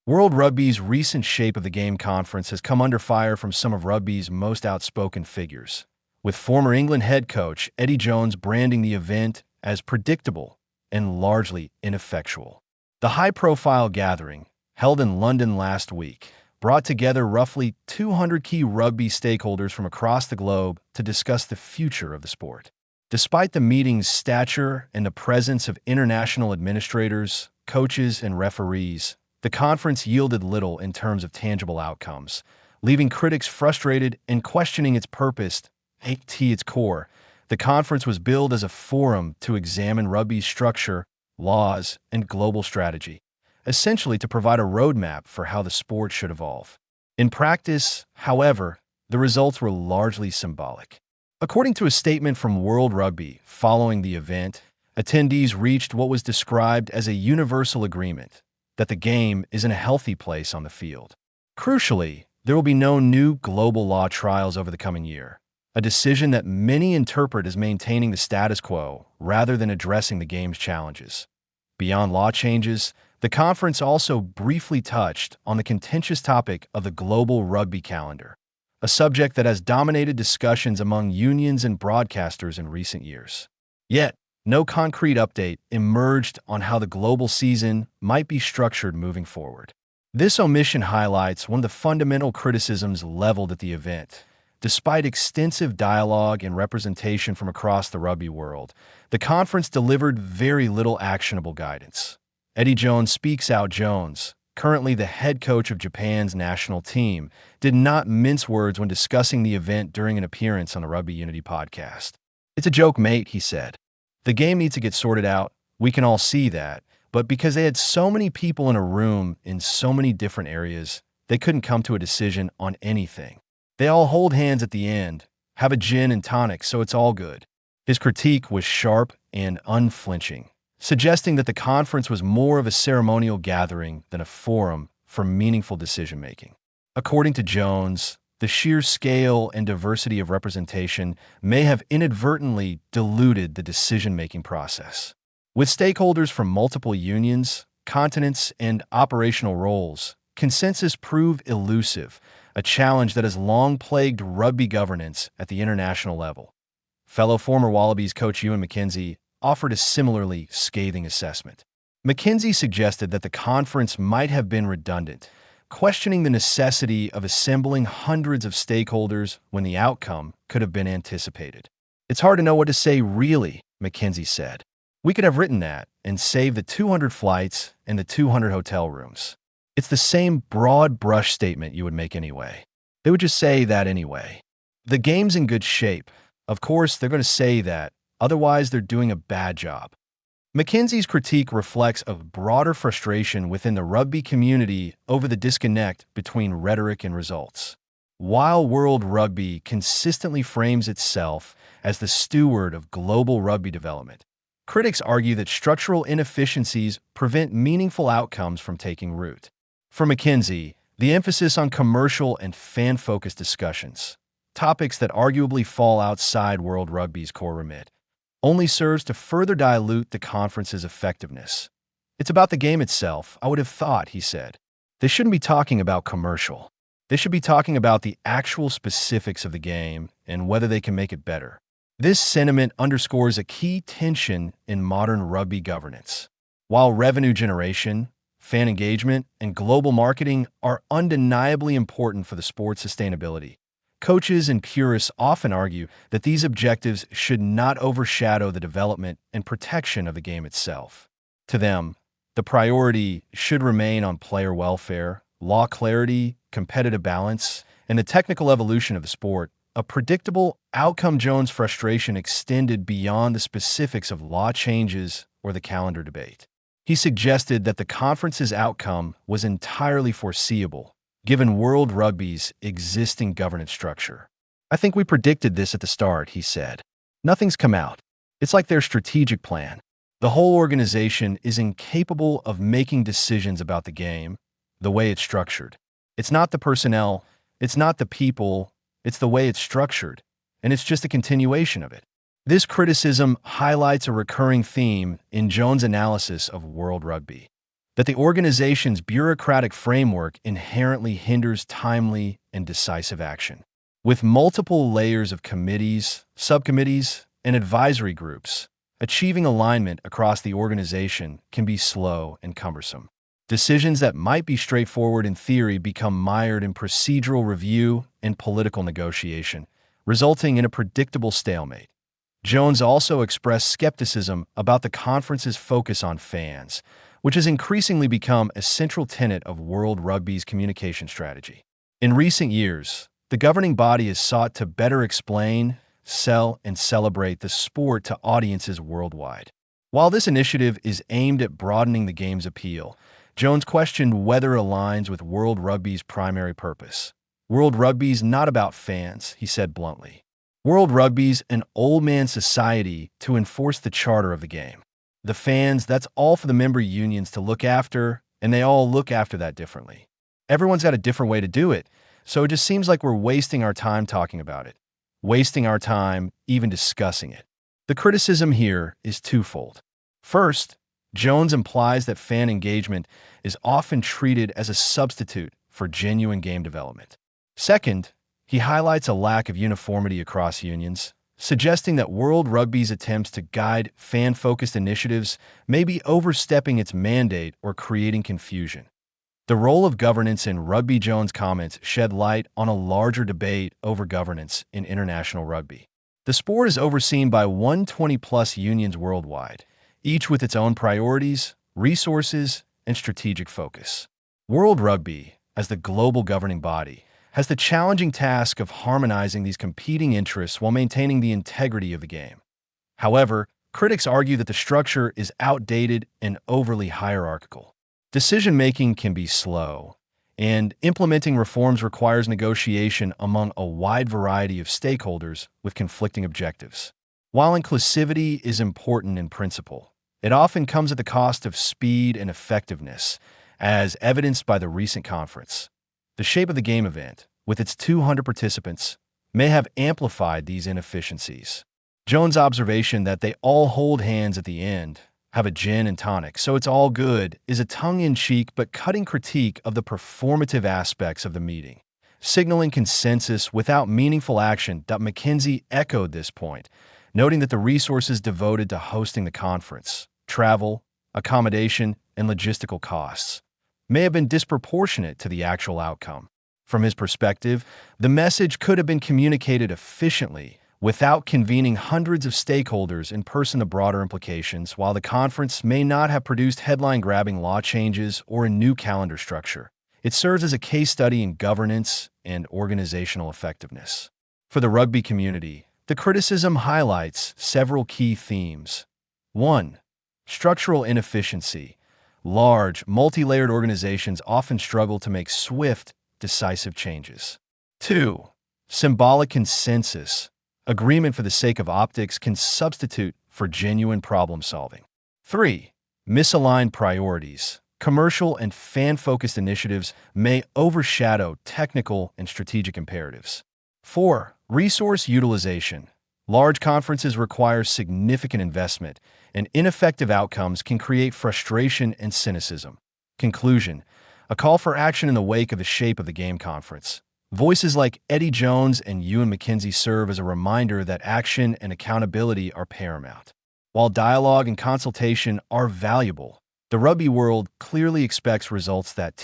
World Rugby's recent Shape of the Game conference has come under fire from some of rugby's most outspoken figures, with former England head coach Eddie Jones branding the event as predictable and largely ineffectual. The high-profile gathering, held in London last week, brought together roughly 200 key rugby stakeholders from across the globe to discuss the future of the sport. Despite the meeting's stature and the presence of international administrators, coaches, and referees, the conference yielded little in terms of tangible outcomes, leaving critics frustrated and questioning its purpose. At its core, the conference was billed as a forum to examine rugby's structure, laws, and global strategy, essentially to provide a roadmap for how the sport should evolve. In practice, however, the results were largely symbolic. According to a statement from World Rugby following the event, attendees reached what was described as a universal agreement that the game is in a healthy place on the field. Crucially, there will be no new global law trials over the coming year, a decision that many interpret as maintaining the status quo rather than addressing the game's challenges. Beyond law changes, the conference also briefly touched on the contentious topic of the global rugby calendar, a subject that has dominated discussions among unions and broadcasters in recent years. Yet, no concrete update emerged on how the global season might be structured moving forward. This omission highlights one of the fundamental criticisms leveled at the event. Despite extensive dialogue and representation from across the rugby world, the conference delivered very little actionable guidance. Eddie Jones speaks out. Jones, currently the head coach of Japan's national team, did not mince words when discussing the event during an appearance on the Rugby Unity podcast. "It's a joke, mate," he said. "The game needs to get sorted out. We can all see that. But because they had so many people in a room in so many different areas, they couldn't come to a decision on anything. They all hold hands at the end, have a gin and tonic, so it's all good." His critique was sharp and unflinching, suggesting that the conference was more of a ceremonial gathering than a forum for meaningful decision-making. According to Jones, the sheer scale and diversity of representation may have inadvertently diluted the decision-making process. With stakeholders from multiple unions, continents, and operational roles, consensus proved elusive, a challenge that has long plagued rugby governance at the international level. Fellow former Wallabies coach Ewen McKenzie offered a similarly scathing assessment. McKenzie suggested that the conference might have been redundant, questioning the necessity of assembling hundreds of stakeholders when the outcome could have been anticipated. "It's hard to know what to say, really," McKenzie said. "We could have written that and saved the 200 flights and the 200 hotel rooms. It's the same broad brush statement you would make anyway. They would just say that anyway. The game's in good shape. Of course, they're going to say that. Otherwise, they're doing a bad job." McKenzie's critique reflects a broader frustration within the rugby community over the disconnect between rhetoric and results. While World Rugby consistently frames itself as the steward of global rugby development, critics argue that structural inefficiencies prevent meaningful outcomes from taking root. For McKenzie, the emphasis on commercial and fan-focused discussions, topics that arguably fall outside World Rugby's core remit, only serves to further dilute the conference's effectiveness. "It's about the game itself, I would have thought," he said. "They shouldn't be talking about commercial. They should be talking about the actual specifics of the game and whether they can make it better." This sentiment underscores a key tension in modern rugby governance. While revenue generation, fan engagement, and global marketing are undeniably important for the sport's sustainability, coaches and purists often argue that these objectives should not overshadow the development and protection of the game itself. To them, the priority should remain on player welfare, law clarity, competitive balance, and the technical evolution of the sport. A predictable outcome. Jones' frustration extended beyond the specifics of law changes or the calendar debate. He suggested that the conference's outcome was entirely foreseeable, given World Rugby's existing governance structure. "I think we predicted this at the start," he said. "Nothing's come out. It's like their strategic plan. The whole organization is incapable of making decisions about the game, the way it's structured. It's not the personnel, it's not the people, it's the way it's structured, and it's just a continuation of it." This criticism highlights a recurring theme in Jones' analysis of World Rugby. that the organization's bureaucratic framework inherently hinders timely and decisive action. With multiple layers of committees, subcommittees, and advisory groups, achieving alignment across the organization can be slow and cumbersome. Decisions that might be straightforward in theory become mired in procedural review and political negotiation, resulting in a predictable stalemate. Jones also expressed skepticism about the conference's focus on fans, which has increasingly become a central tenet of World Rugby's communication strategy. In recent years, the governing body has sought to better explain, sell, and celebrate the sport to audiences worldwide. While this initiative is aimed at broadening the game's appeal, Jones questioned whether it aligns with World Rugby's primary purpose. World Rugby's not about fans, he said bluntly. World Rugby's an old man society to enforce the charter of the game. The fans, that's all for the member unions to look after, and they all look after that differently. Everyone's got a different way to do it, so it just seems like we're wasting our time talking about it, wasting our time even discussing it. The criticism here is twofold. First, Jones implies that fan engagement is often treated as a substitute for genuine game development. Second, he highlights a lack of uniformity across unions, suggesting that World Rugby's attempts to guide fan-focused initiatives may be overstepping its mandate or creating confusion. The role of governance in rugby. Jones' comments shed light on a larger debate over governance in international rugby. The sport is overseen by 120-plus unions worldwide, each with its own priorities, resources, and strategic focus. World Rugby, as the global governing body, has the challenging task of harmonizing these competing interests while maintaining the integrity of the game. However, critics argue that the structure is outdated and overly hierarchical. Decision-making can be slow, and implementing reforms requires negotiation among a wide variety of stakeholders with conflicting objectives. While inclusivity is important in principle, it often comes at the cost of speed and effectiveness, as evidenced by the recent conference. The shape of the game event, with its 200 participants, may have amplified these inefficiencies. Jones' observation that they all hold hands at the end, have a gin and tonic, so it's all good, is a tongue-in-cheek but cutting critique of the performative aspects of the meeting, signaling consensus without meaningful action. McKenzie echoed this point, noting that the resources devoted to hosting the conference, travel, accommodation, and logistical costs, may have been disproportionate to the actual outcome. From his perspective, the message could have been communicated efficiently without convening hundreds of stakeholders in person. The broader implications, while the conference may not have produced headline-grabbing law changes or a new calendar structure, it serves as a case study in governance and organizational effectiveness. For the rugby community, the criticism highlights several key themes. 1. Structural inefficiency. Large, multi-layered organizations often struggle to make swift, decisive changes. 2. Symbolic consensus. Agreement for the sake of optics can substitute for genuine problem-solving. 3. Misaligned priorities. Commercial and fan-focused initiatives may overshadow technical and strategic imperatives. 4. Resource utilization. Large conferences require significant investment, and ineffective outcomes can create frustration and cynicism. Conclusion: a call for action in the wake of the shape of the game conference. Voices like Eddie Jones and Ewen McKenzie serve as a reminder that action and accountability are paramount. While dialogue and consultation are valuable, the rugby world clearly expects results that